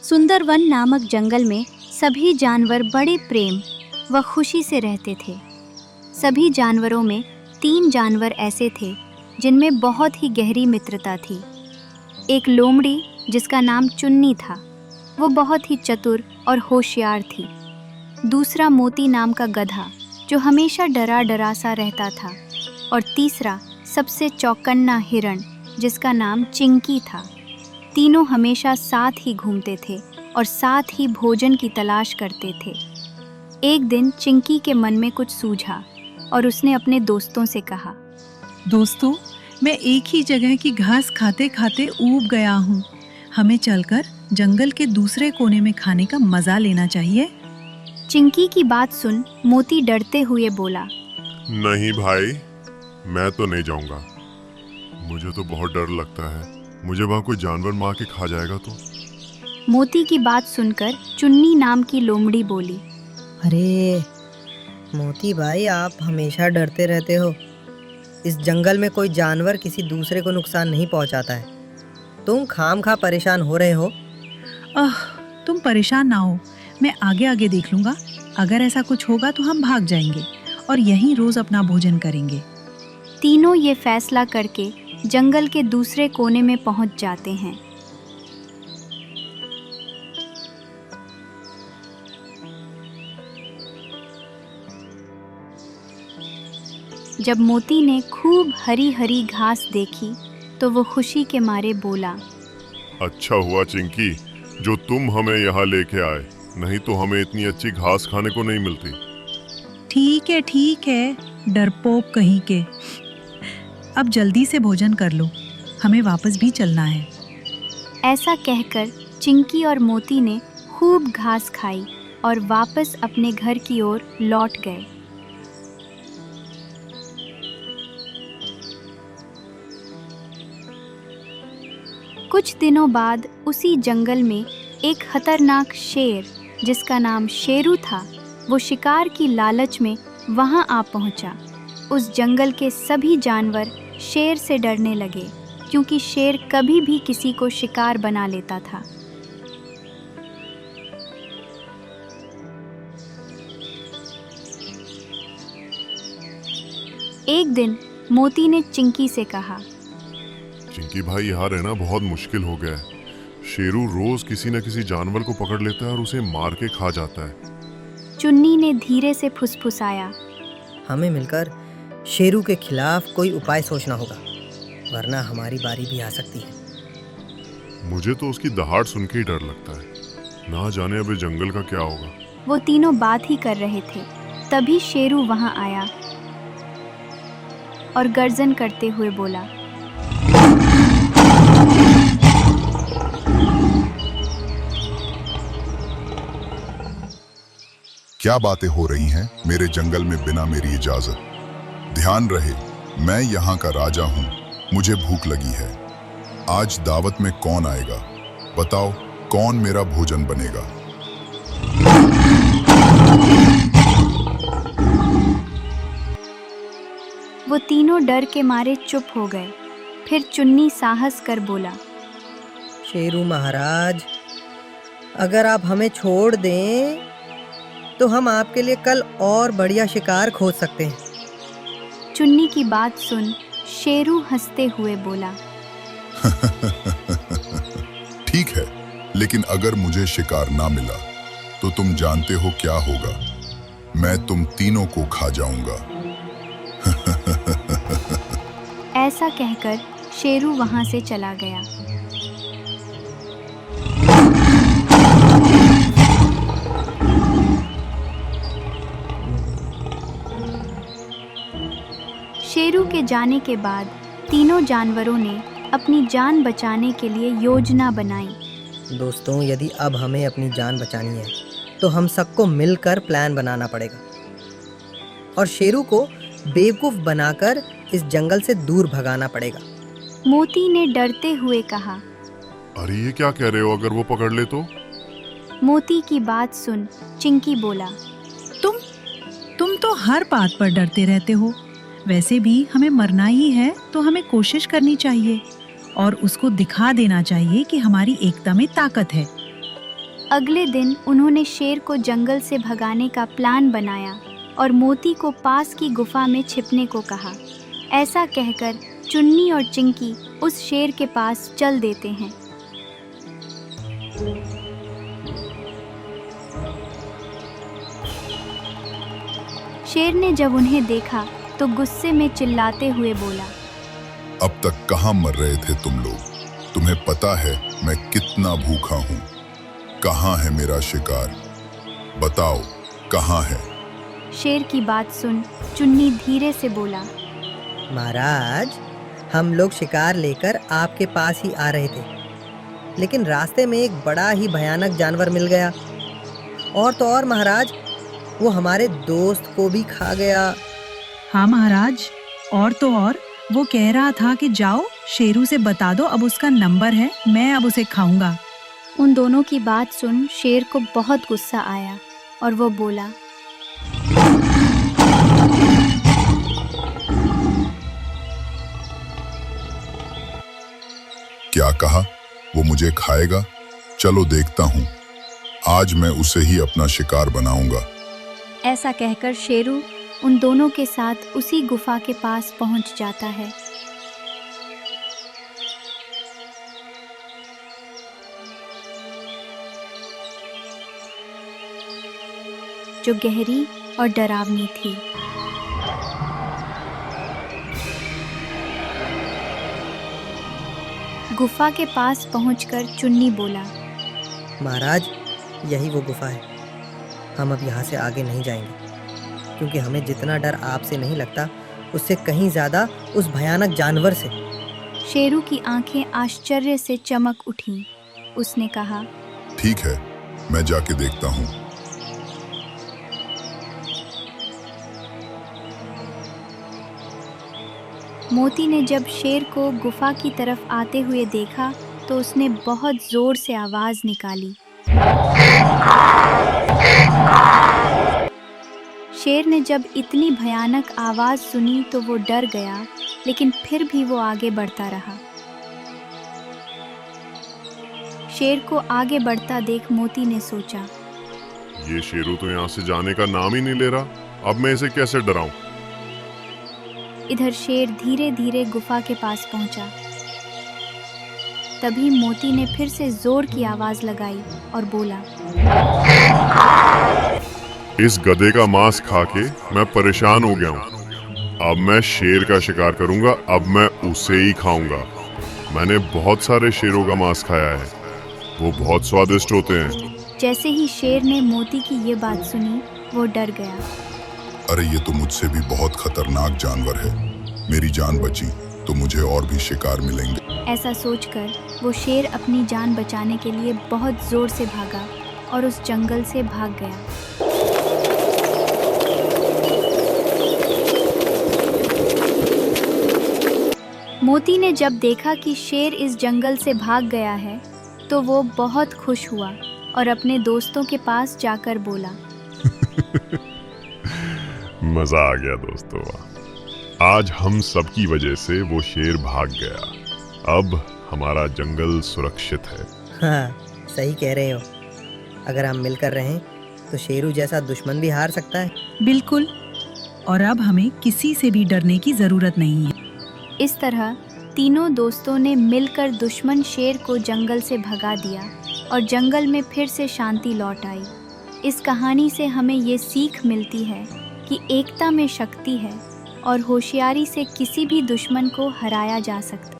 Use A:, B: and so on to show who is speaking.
A: सुंदरवन नामक जंगल में सभी जानवर बड़े प्रेम व खुशी से रहते थे। सभी जानवरों में 3 जानवर ऐसे थे जिनमें बहुत ही गहरी मित्रता थी। एक लोमड़ी जिसका नाम चुन्नी था, वो बहुत ही चतुर और होशियार थी। दूसरा मोती नाम का गधा जो हमेशा डरा डरा सा रहता था, और तीसरा सबसे चौकन्ना हिरण जिसका नाम चिंकी था। तीनों हमेशा साथ ही घूमते थे और साथ ही भोजन की तलाश करते थे। एक दिन चिंकी के मन में कुछ सूझा और उसने अपने दोस्तों से कहा,
B: दोस्तों, मैं एक ही जगह की घास खाते खाते ऊब गया हूँ। हमें चलकर जंगल के दूसरे कोने में खाने का मजा लेना चाहिए।
A: चिंकी की बात सुन मोती डरते हुए बोला,
C: नहीं भाई, मैं तो नहीं जाऊंगा। मुझे तो बहुत डर लगता है, मुझे वहाँ कोई जानवर मार के खा जाएगा तो।
A: मोती की बात सुनकर चुन्नी नाम की लोमड़ी बोली,
D: अरे मोती भाई, आप हमेशा डरते रहते हो। इस जंगल में कोई जानवर किसी दूसरे को नुकसान नहीं पहुंचाता है। तुम खामखा परेशान हो रहे हो।
B: तुम परेशान ना हो, मैं आगे आगे देख लूंगा। अगर ऐसा कुछ होगा तो हम भाग जाएंगे और यहीं रोज अपना भोजन करेंगे।
A: तीनों ये फैसला करके जंगल के दूसरे कोने में पहुंच जाते हैं। जब मोती ने खूब हरी हरी घास देखी तो वो खुशी के मारे बोला,
C: अच्छा हुआ चिंकी जो तुम हमें यहाँ लेके आए, नहीं तो हमें इतनी अच्छी घास खाने को नहीं मिलती।
B: ठीक है, डरपोक कहीं के। अब जल्दी से भोजन कर लो, हमें वापस भी चलना है।
A: ऐसा कहकर चिंकी और मोती ने खूब घास खाई और वापस अपने घर की ओर लौट गए। कुछ दिनों बाद उसी जंगल में एक खतरनाक शेर जिसका नाम शेरू था, वो शिकार की लालच में वहां आ पहुंचा। उस जंगल के सभी जानवर शेर से डरने लगे क्योंकि शेर कभी भी किसी को शिकार बना लेता था। एक दिन मोती ने चिंकी से कहा,
C: चिंकी भाई, यहाँ रहना बहुत मुश्किल हो गया है। शेरू रोज किसी न किसी जानवर को पकड़ लेता है और उसे मार के खा जाता है।
A: चुन्नी ने धीरे से फुसफुसाया,
D: हमें मिलकर शेरू के खिलाफ कोई उपाय सोचना होगा, वरना हमारी बारी भी आ सकती है।
C: मुझे तो उसकी दहाड़ सुन के ही डर लगता है, ना जाने अब इस जंगल का क्या होगा।
A: वो तीनों बात ही कर रहे थे, तभी शेरू वहां आया और गर्जन करते हुए बोला,
E: क्या बातें हो रही हैं मेरे जंगल में बिना मेरी इजाजत? ध्यान रहे, मैं यहाँ का राजा हूँ, मुझे भूख लगी है। आज दावत में कौन आएगा? बताओ, कौन मेरा भोजन बनेगा?
A: वो तीनों डर के मारे चुप हो गए। फिर चुन्नी साहस कर बोला,
D: शेरू महाराज, अगर आप हमें छोड़ दें तो हम आपके लिए कल और बढ़िया शिकार खोज सकते हैं।
A: चुन्नी की बात सुन शेरू हंसते हुए बोला,
E: ठीक है, लेकिन अगर मुझे शिकार ना मिला तो तुम जानते हो क्या होगा? मैं तुम तीनों को खा जाऊंगा।
A: ऐसा कहकर शेरू वहां से चला गया। शेरू के जाने के बाद तीनों जानवरों ने अपनी जान बचाने के लिए योजना बनाई।
D: दोस्तों, यदि अब हमें अपनी जान बचानी है तो हम सबको मिलकर प्लान बनाना पड़ेगा और शेरू को बेवकूफ बनाकर इस जंगल से दूर भगाना पड़ेगा।
A: मोती ने डरते हुए कहा,
C: अरे ये क्या कह रहे हो, अगर वो पकड़ ले तो?
A: मोती की बात सुन चिंकी बोला,
B: तुम तो हर बात पर डरते रहते हो। वैसे भी हमें मरना ही है तो हमें कोशिश करनी चाहिए और उसको दिखा देना चाहिए कि हमारी एकता में ताकत है।
A: अगले दिन उन्होंने शेर को जंगल से भगाने का प्लान बनाया और मोती को पास की गुफा में छिपने को कहा। ऐसा कहकर चुन्नी और चिंकी उस शेर के पास चल देते हैं। शेर ने जब उन्हें देखा तो गुस्से में चिल्लाते हुए बोला,
E: अब तक कहाँ मर रहे थे तुम लोग? तुम्हें पता है मैं कितना भूखा हूँ? कहाँ है मेरा शिकार? बताओ कहाँ है?
A: शेर की बात सुन चुन्नी धीरे से बोला,
D: महाराज, हम लोग शिकार लेकर आपके पास ही आ रहे थे, लेकिन रास्ते में एक बड़ा ही भयानक जानवर मिल गया। और तो और महाराज, वो हमारे दोस्त को भी खा गया।
B: हाँ महाराज, और तो और वो कह रहा था कि जाओ शेरू से बता दो, अब उसका नंबर है, मैं अब उसे खाऊंगा।
A: उन दोनों की बात सुन शेर को बहुत गुस्सा आया और वो बोला,
E: क्या कहा? वो मुझे खाएगा? चलो देखता हूँ, आज मैं उसे ही अपना शिकार बनाऊंगा।
A: ऐसा कहकर शेरू उन दोनों के साथ उसी गुफा के पास पहुंच जाता है। जो गहरी और डरावनी थी। गुफा के पास पहुंचकर चुन्नी बोला,
D: महाराज, यही वो गुफा है। हम अब यहाँ से आगे नहीं जाएंगे, क्योंकि हमें जितना डर आपसे नहीं लगता, उससे कहीं ज़्यादा उस भयानक जानवर से।
A: शेरू की आंखें आश्चर्य से चमक उठीं। उसने कहा,
E: ठीक है, मैं जाके देखता हूँ।
A: मोती ने जब शेर को गुफा की तरफ आते हुए देखा तो उसने बहुत जोर से आवाज निकाली। शेर ने जब इतनी भयानक आवाज सुनी तो वो डर गया, लेकिन फिर भी वो आगे बढ़ता रहा। शेर को आगे बढ़ता देख मोती ने सोचा,
C: ये शेरू तो यहाँ से जाने का नाम ही नहीं ले रहा, अब मैं इसे कैसे डराऊं?
A: इधर शेर धीरे धीरे गुफा के पास पहुंचा। तभी मोती ने फिर से जोर की आवाज लगाई और बोला,
C: इस गधे का मांस खा के मैं परेशान हो गया हूँ। अब मैं शेर का शिकार करूंगा, अब मैं उसे ही खाऊंगा। मैंने बहुत सारे शेरों का मांस खाया है, वो बहुत स्वादिष्ट होते हैं।
A: जैसे ही शेर ने मोती की ये बात सुनी, वो डर गया।
E: अरे ये तो मुझसे भी बहुत खतरनाक जानवर है, मेरी जान बची तो मुझे और भी शिकार मिलेंगे।
A: ऐसा सोचकर वो शेर अपनी जान बचाने के लिए बहुत जोर से भागा और उस जंगल से भाग गया। मोती ने जब देखा कि शेर इस जंगल से भाग गया है तो वो बहुत खुश हुआ और अपने दोस्तों के पास जाकर बोला,
C: मजा आ गया दोस्तों, आज हम सब की वजह से वो शेर भाग गया। अब हमारा जंगल सुरक्षित है।
D: हाँ, सही कह रहे हो। अगर हम मिलकर रहें तो शेरू जैसा दुश्मन भी हार सकता है।
B: बिल्कुल, और अब हमें किसी से भी डरने की जरूरत नहीं है।
A: इस तरह तीनों दोस्तों ने मिलकर दुश्मन शेर को जंगल से भगा दिया और जंगल में फिर से शांति लौट आई। इस कहानी से हमें ये सीख मिलती है कि एकता में शक्ति है और होशियारी से किसी भी दुश्मन को हराया जा सकता है।